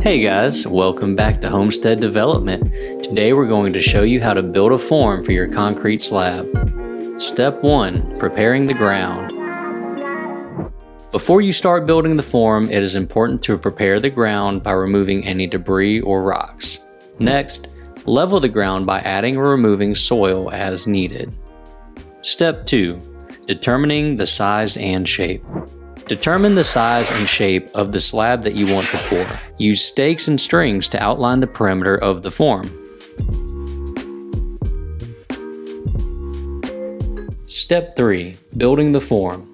Hey guys, welcome back to Homestead Development. Today we're going to show you how to build a form for your concrete slab. Step 1. Preparing the ground. Before you start building the form, it is important to prepare the ground by removing any debris or rocks. Next, level the ground by adding or removing soil as needed. Step 2. Determining the size and shape. Determine the size and shape of the slab that you want to pour. Use stakes and strings to outline the perimeter of the form. Step 3. Building the form.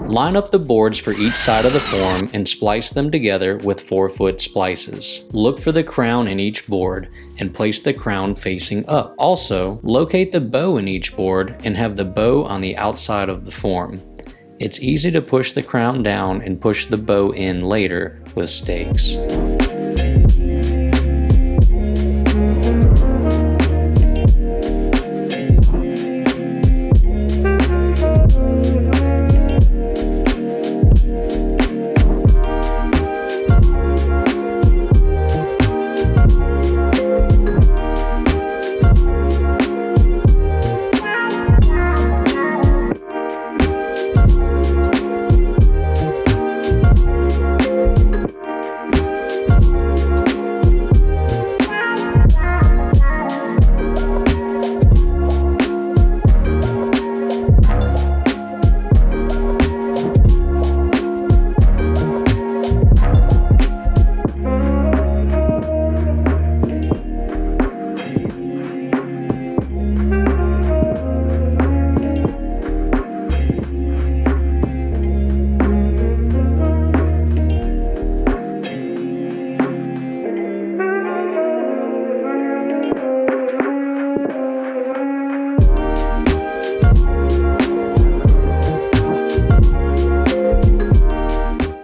Line up the boards for each side of the form and splice them together with 4-foot splices. Look for the crown in each board and place the crown facing up. Also, locate the bow in each board and have the bow on the outside of the form. It's easy to push the crown down and push the bow in later with stakes.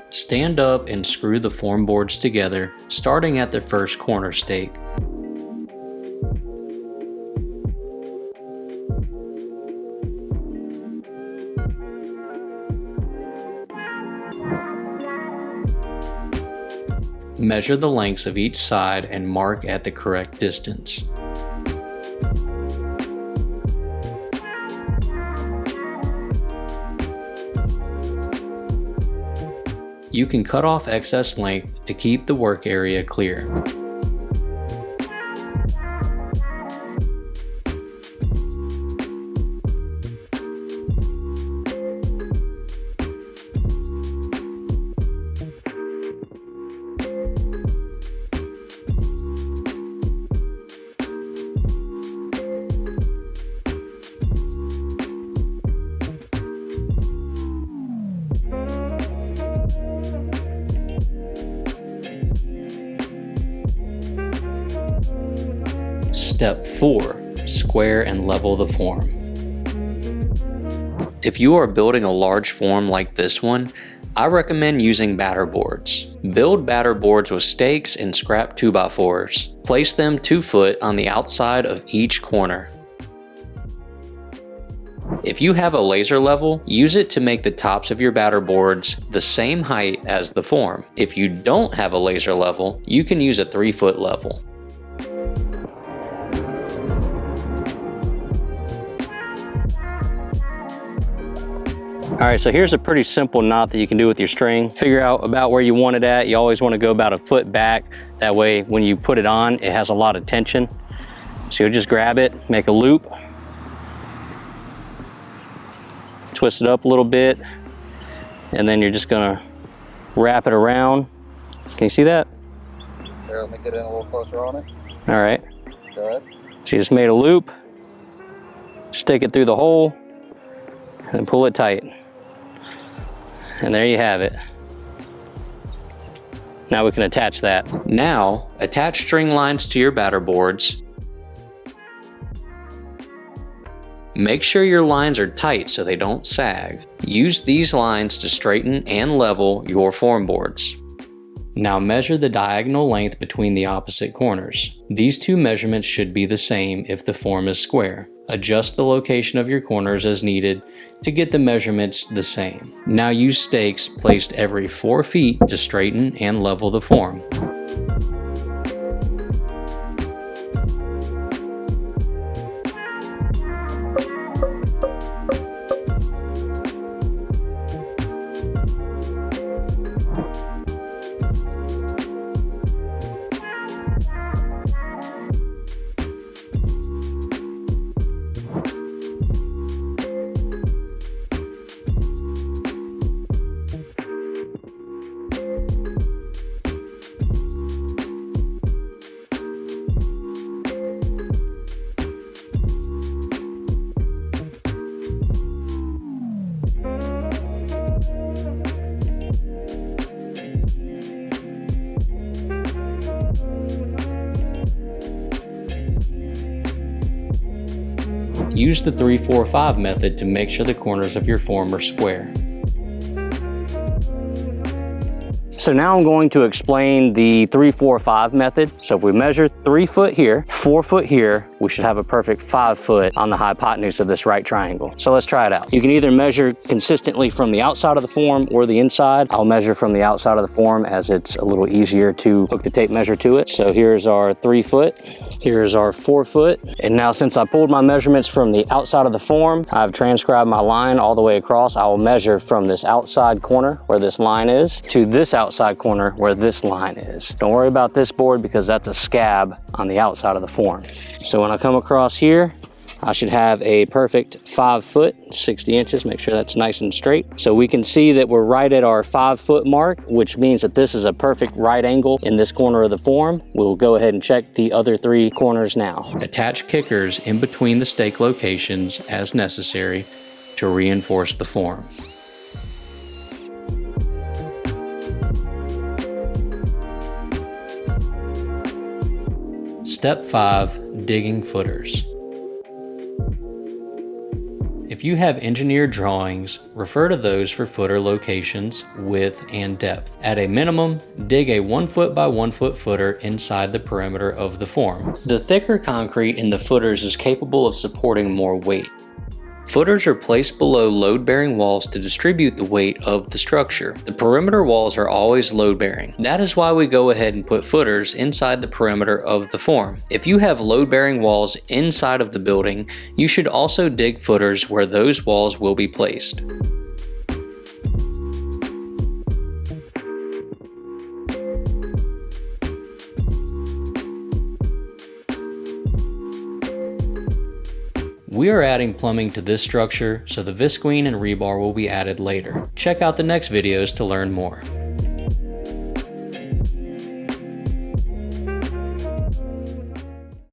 Stand up and screw the form boards together, starting at the first corner stake. Measure the lengths of each side and mark at the correct distance. You can cut off excess length to keep the work area clear. Step 4. Square and level the form. If you are building a large form like this one, I recommend using batter boards. Build batter boards with stakes and scrap 2x4s. Place them 2 foot on the outside of each corner. If you have a laser level, use it to make the tops of your batter boards the same height as the form. If you don't have a laser level, you can use a 3-foot level. Alright, so here's a pretty simple knot that you can do with your string. Figure out about where you want it at. You always want to go about a foot back. That way when you put it on, it has a lot of tension. So you'll just grab it, make a loop, twist it up a little bit, and then you're just gonna wrap it around. Can you see that? Here, let me get in a little closer on it. Alright. Go ahead. So you just made a loop, stick it through the hole, and pull it tight. And there you have it. Now we can attach that. Now, attach string lines to your batter boards. Make sure your lines are tight so they don't sag. Use these lines to straighten and level your form boards. Now measure the diagonal length between the opposite corners. These two measurements should be the same if the form is square. Adjust the location of your corners as needed to get the measurements the same. Now use stakes placed every 4 feet to straighten and level the form. Use the 3-4-5 method to make sure the corners of your form are square. So now I'm going to explain the 3-4-5 method. So if we measure 3 foot here, 4 foot here, we should have a perfect 5 foot on the hypotenuse of this right triangle. So let's try it out. You can either measure consistently from the outside of the form or the inside. I'll measure from the outside of the form as it's a little easier to hook the tape measure to it. So here's our 3 foot, here's our 4 foot. And now since I pulled my measurements from the outside of the form, I've transcribed my line all the way across. I will measure from this outside corner where this line is to this outside corner where this line is. Don't worry about this board because that's a scab on the outside of the form. So when I come across here, I should have a perfect 5 foot, 60 inches. Make sure that's nice and straight. So we can see that we're right at our 5 foot mark, which means that this is a perfect right angle in this corner of the form. We'll go ahead and check the other 3 corners now. Attach kickers in between the stake locations as necessary to reinforce the form. Step 5. Digging footers. If you have engineered drawings, refer to those for footer locations, width, and depth. At a minimum, dig a 1 foot by 1 foot footer inside the perimeter of the form. The thicker concrete in the footers is capable of supporting more weight. Footers are placed below load-bearing walls to distribute the weight of the structure. The perimeter walls are always load-bearing. That is why we go ahead and put footers inside the perimeter of the form. If you have load-bearing walls inside of the building, you should also dig footers where those walls will be placed. We are adding plumbing to this structure, so the visqueen and rebar will be added later. Check out the next videos to learn more.